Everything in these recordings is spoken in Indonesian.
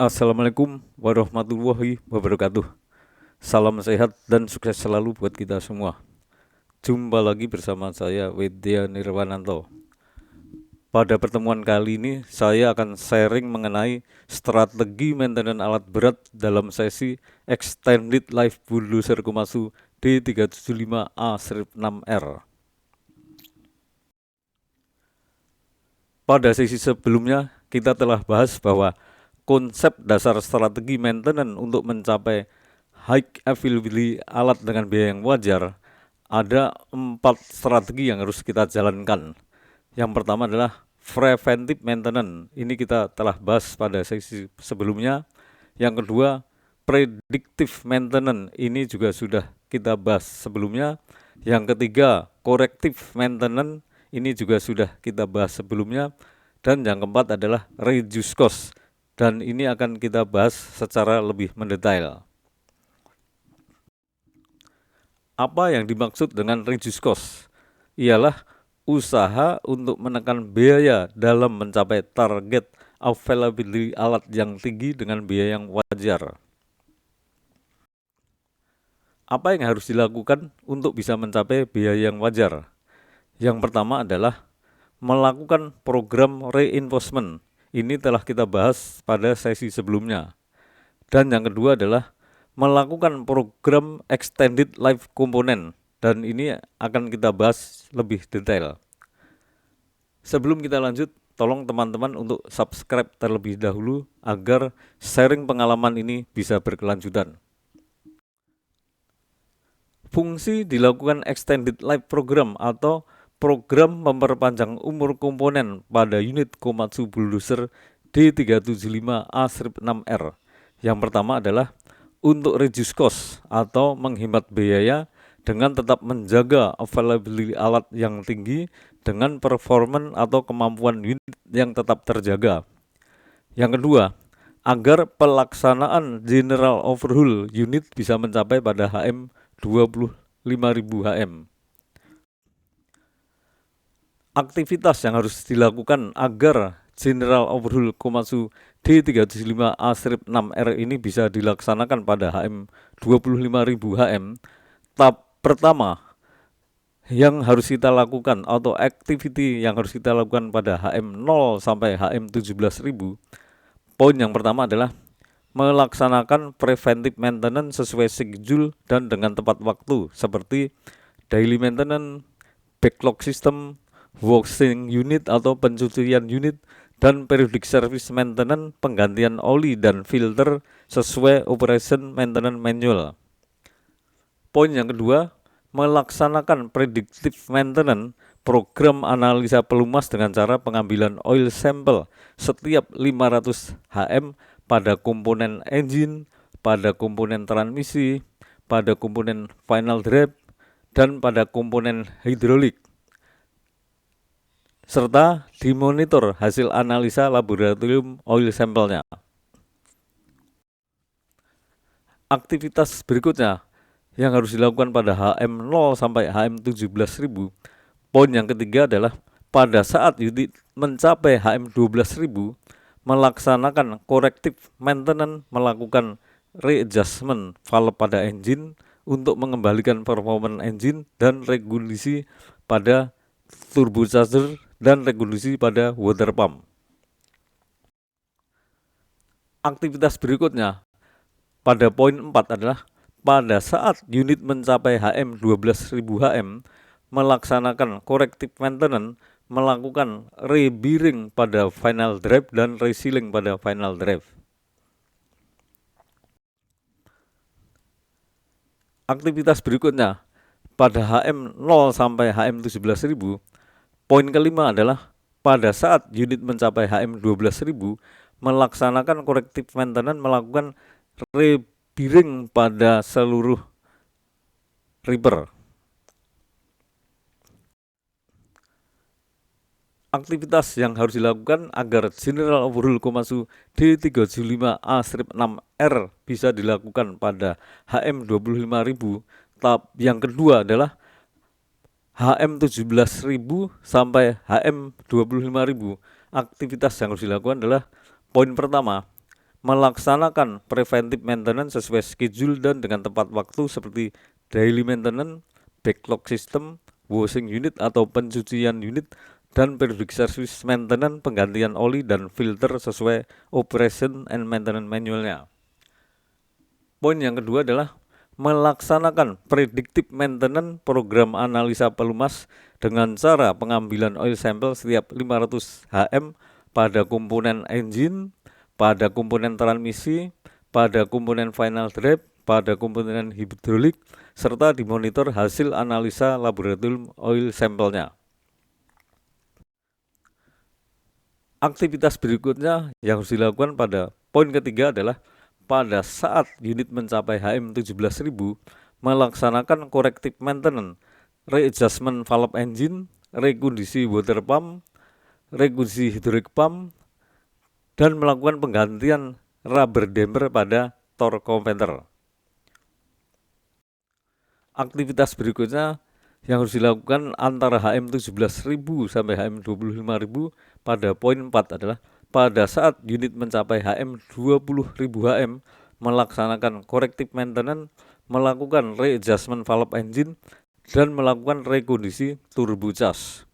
Assalamualaikum warahmatullahi wabarakatuh. Salam sehat dan sukses selalu buat kita semua. Jumpa lagi bersama saya Widya Nirwananto. Pada pertemuan kali ini saya akan sharing mengenai strategi maintenance alat berat dalam sesi Extended Life Bulldozer Komatsu D375A-6R. Pada sesi sebelumnya kita telah bahas bahwa konsep dasar strategi maintenance untuk mencapai high availability alat dengan biaya yang wajar, ada 4 strategi yang harus kita jalankan. Yang pertama adalah preventive maintenance. Ini kita telah bahas pada sesi sebelumnya. Yang kedua, predictive maintenance. Ini juga sudah kita bahas sebelumnya. Yang ketiga, corrective maintenance. Ini juga sudah kita bahas sebelumnya. Dan yang keempat adalah reduce cost. Dan ini akan kita bahas secara lebih mendetail. Apa yang dimaksud dengan reduce cost? Ialah usaha untuk menekan biaya dalam mencapai target availability alat yang tinggi dengan biaya yang wajar. Apa yang harus dilakukan untuk bisa mencapai biaya yang wajar? Yang pertama adalah melakukan program reinforcement. Ini telah kita bahas pada sesi sebelumnya. Dan yang kedua adalah melakukan program extended life component, dan ini akan kita bahas lebih detail. Sebelum kita lanjut, tolong teman-teman untuk subscribe terlebih dahulu agar sharing pengalaman ini bisa berkelanjutan. Fungsi dilakukan extended life program atau program memperpanjang umur komponen pada unit Komatsu Bulldozer D375A-6R. Yang pertama adalah untuk reduce cost atau menghemat biaya dengan tetap menjaga availability alat yang tinggi dengan performance atau kemampuan unit yang tetap terjaga. Yang kedua, agar pelaksanaan general overhaul unit bisa mencapai pada HM 25.000 HM. Aktivitas yang harus dilakukan agar general overhaul Komatsu D375A-6R ini bisa dilaksanakan pada HM 25.000 HM. Tahap pertama yang harus kita lakukan atau activity yang harus kita lakukan pada HM 0 sampai HM 17.000. Poin yang pertama adalah melaksanakan preventive maintenance sesuai schedule dan dengan tepat waktu, seperti daily maintenance, backlog system, washing unit atau pencucian unit, dan periodic service maintenance, penggantian oli dan filter sesuai operation maintenance manual. Poin yang kedua, melaksanakan predictive maintenance, program analisa pelumas dengan cara pengambilan oil sample setiap 500 HM pada komponen engine, pada komponen transmisi, pada komponen final drive, dan pada komponen hidrolik, serta dimonitor hasil analisa laboratorium oil sampelnya. Aktivitas berikutnya yang harus dilakukan pada HM 0 sampai HM 17.000. Poin yang ketiga adalah pada saat unit mencapai HM 12.000, melaksanakan corrective maintenance, melakukan readjustment valve pada engine untuk mengembalikan performa engine dan regulasi pada turbocharger dan regulasi pada water pump. Aktivitas berikutnya pada poin 4 adalah pada saat unit mencapai HM 12.000 HM, melaksanakan corrective maintenance, melakukan rebearing pada final drive dan resealing pada final drive. Aktivitas berikutnya pada HM 0 sampai HM 17.000. Poin kelima adalah pada saat unit mencapai HM 12.000, melaksanakan corrective maintenance, melakukan rebearing pada seluruh ripper. Aktivitas yang harus dilakukan agar general overhaul Komatsu D375A-6R bisa dilakukan pada HM 25.000. Tahap yang kedua adalah HM 17.000 sampai HM 25.000. Aktivitas yang harus dilakukan adalah poin pertama, melaksanakan preventive maintenance sesuai schedule dan dengan tepat waktu seperti daily maintenance, backlog system, washing unit atau pencucian unit, dan periodic service maintenance penggantian oli dan filter sesuai operation and maintenance manualnya. Poin yang kedua adalah melaksanakan predictive maintenance program analisa pelumas dengan cara pengambilan oil sample setiap 500 HM pada komponen engine, pada komponen transmisi, pada komponen final drive, pada komponen hidrolik, serta dimonitor hasil analisa laboratorium oil sampelnya. Aktivitas berikutnya yang harus dilakukan pada poin ketiga adalah pada saat unit mencapai HM 17.000 melaksanakan corrective maintenance, readjustment valve engine, rekondisi water pump, rekondisi hydraulic pump, dan melakukan penggantian rubber damper pada torque converter. Aktivitas berikutnya yang harus dilakukan antara HM 17.000 sampai HM 25.000 pada poin 4 adalah pada saat unit mencapai HM 20.000 HM melaksanakan corrective maintenance, melakukan readjustment valve engine, dan melakukan rekondisi turbo charge.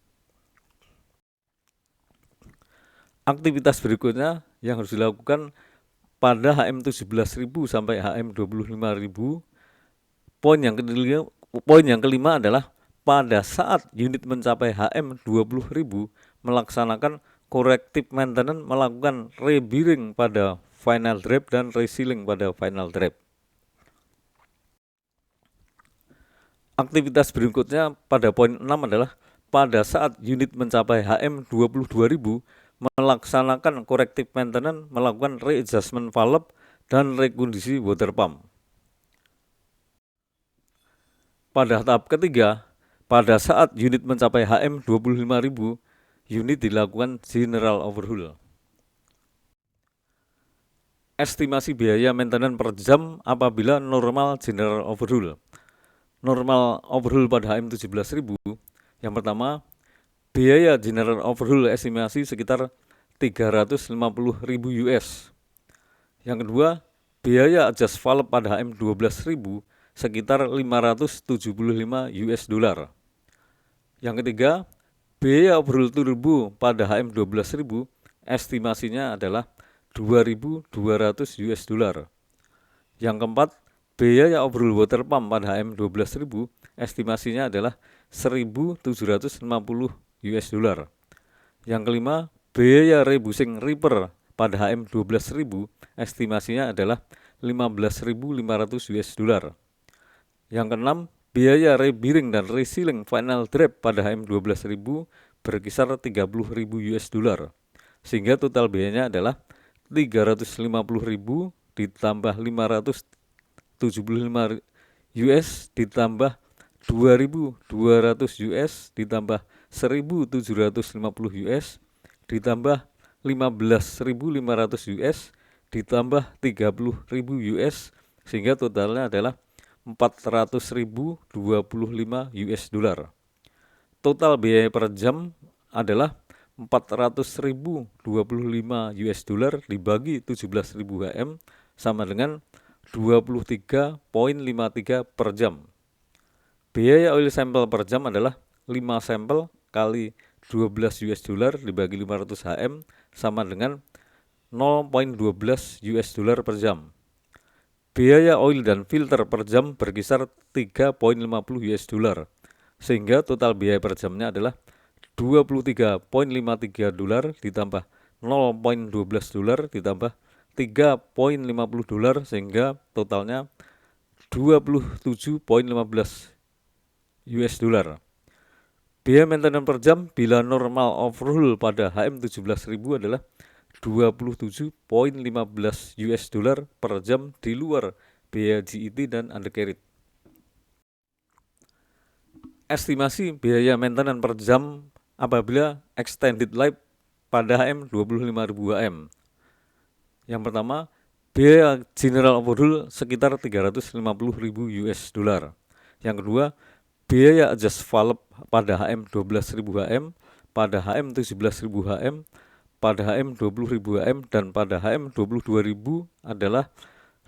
Aktivitas berikutnya yang harus dilakukan pada HM 17.000 sampai HM 25.000. Poin yang kelima adalah pada saat unit mencapai HM 20.000 melaksanakan corrective maintenance, melakukan rebearing pada final drive dan resealing pada final drive. Aktivitas berikutnya pada poin 6 adalah pada saat unit mencapai HM 22.000 melaksanakan corrective maintenance, melakukan readjustment valve dan rekondisi water pump. Pada tahap ketiga, pada saat unit mencapai HM 25.000, unit dilakukan general overhaul. Estimasi biaya maintenance per jam apabila normal general overhaul. Normal overhaul pada HM 17.000, yang pertama, biaya general overhaul estimasi sekitar 350.000 US. Yang kedua, biaya adjust valve pada HM 12.000 sekitar 575 US dollar. Yang ketiga, biaya overhaul turbo pada HM 12.000 estimasinya adalah 2.200 US dollar. Yang keempat, biaya overhaul water pump pada HM 12.000 estimasinya adalah 1.750 US dollar. Yang kelima, biaya rebusing repair pada HM 12.000 estimasinya adalah 15.500 US dollar. Yang keenam, biaya rebearing dan resealing final drive pada HM 12.000 berkisar 30.000 US dollar. Sehingga total biayanya adalah 350.000 ditambah 575 US ditambah 2.200 US ditambah 1.750 US ditambah 15.500 US ditambah 30.000 US sehingga totalnya adalah 400.025 US dollar. Total biaya per jam adalah 400.025 US dollar dibagi 17.000 HM sama dengan 23,53 per jam. Biaya oil sample per jam adalah 5 sampel kali 12 US dollar dibagi 500 HM sama dengan 0,12 US dollar per jam. Biaya oil dan filter per jam berkisar 3,50 US dollar, sehingga total biaya per jamnya adalah 23,53 dolar ditambah 0,12 dolar ditambah 3,50 dolar sehingga totalnya 27,15 US dollar. Biaya maintenance per jam bila normal overhaul pada HM 17.000 adalah 27,15 US dollar per jam di luar biaya GET dan undercarriage. Estimasi biaya maintenance per jam apabila extended life pada HM 25.000 HM. Yang pertama, biaya general overhaul sekitar 350.000 US dollar. Yang kedua, biaya adjust valve pada HM 12.000 HM, pada HM 17.000 HM, pada HM 20.000 HM dan pada HM 22.000 adalah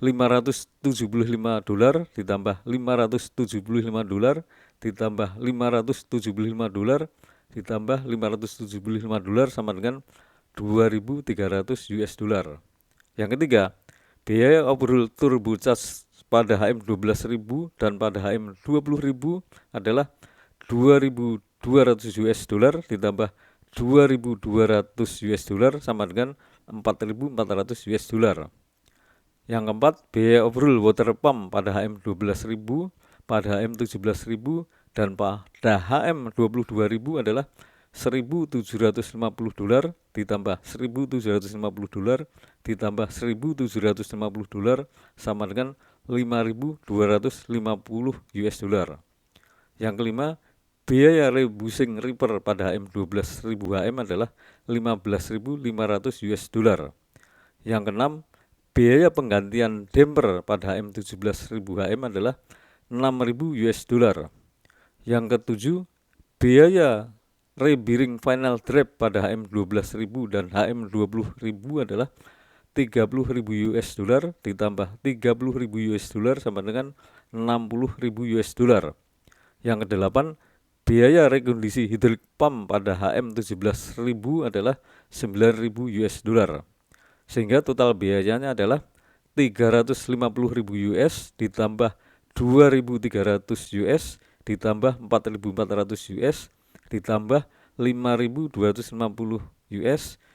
$575 ditambah $575 ditambah $575 ditambah $575 sama dengan $2.300. Yang ketiga, biaya overhaul turbo charge pada HM 12.000 dan pada HM 20.000 adalah $2.200 ditambah $2.200 sama dengan $4.400. Yang keempat, biaya overhaul water pump pada HM 12.000, pada HM 17.000 dan pada HM 22.000 adalah $1.750 ditambah $1.750 ditambah $1.750 sama dengan $5.250. Yang kelima, biaya rebusing repair pada HM 12.000 HM adalah $15.500. Yang keenam, biaya penggantian damper pada HM 17.000 HM adalah $6.000. Yang ketujuh, biaya rebearing final draft pada HM 12.000 dan HM 20.000 adalah $30.000 ditambah $30.000 sama dengan $60.000. Yang kedelapan, biaya rekondisi hidrolik pump pada HM 17.000 adalah $9.000. Sehingga total biayanya adalah $350.000 ditambah $2.300 ditambah $4.400 ditambah $5.250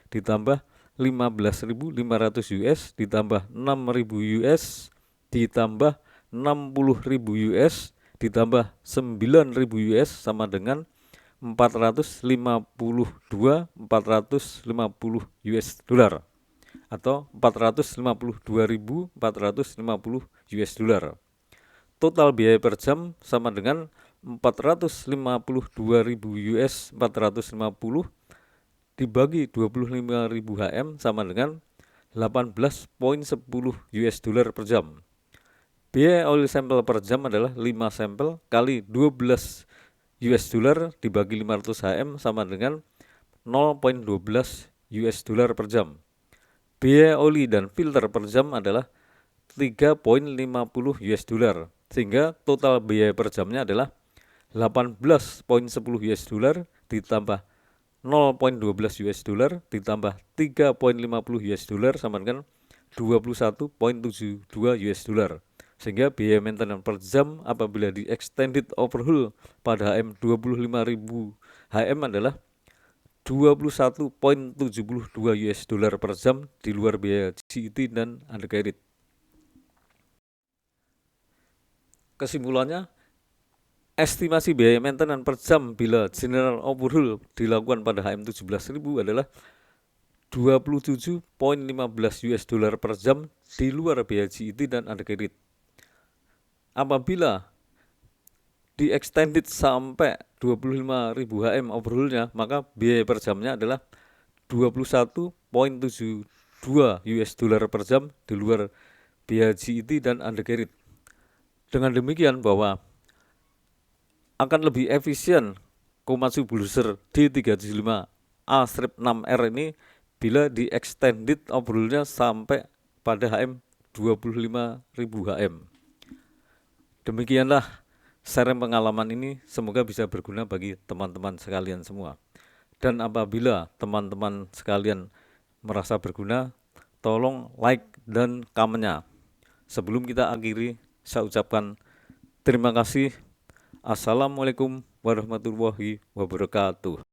ditambah $15.500 ditambah $6.000 ditambah $60.000 ditambah $9.000 sama dengan $452.450 atau $452.450. Total biaya per jam sama dengan $452.450 dibagi 25.000 HM sama dengan $18.10 per jam. Biaya oil sampel per jam adalah 5 sampel kali $12 dibagi 500 HM sama dengan $0.12 per jam. Biaya oli dan filter per jam adalah $3.50 sehingga total biaya per jamnya adalah $18.10 ditambah $0.12 ditambah $3.50 sama dengan $21.72 sehingga biaya maintenance per jam apabila di extended overhaul pada HM 25.000 HM adalah $21.72 per jam di luar biaya GET dan undercarriage. Kesimpulannya, estimasi biaya maintenance per jam bila general overhaul dilakukan pada HM 17.000 adalah $27.15 per jam di luar biaya GET dan undercarriage. Apabila di extended sampai 25.000 HM overhaulnya, maka biaya per jamnya adalah $21.72 per jam di luar biaya GET dan undercarriage. Dengan demikian bahwa akan lebih efisien Komatsu Bulldozer D375A-6R ini bila di extended overhaulnya sampai pada HM 25.000 HM. Demikianlah sharing pengalaman ini, semoga bisa berguna bagi teman-teman sekalian semua. Dan apabila teman-teman sekalian merasa berguna, tolong like dan komennya. Sebelum kita akhiri, saya ucapkan terima kasih. Assalamualaikum warahmatullahi wabarakatuh.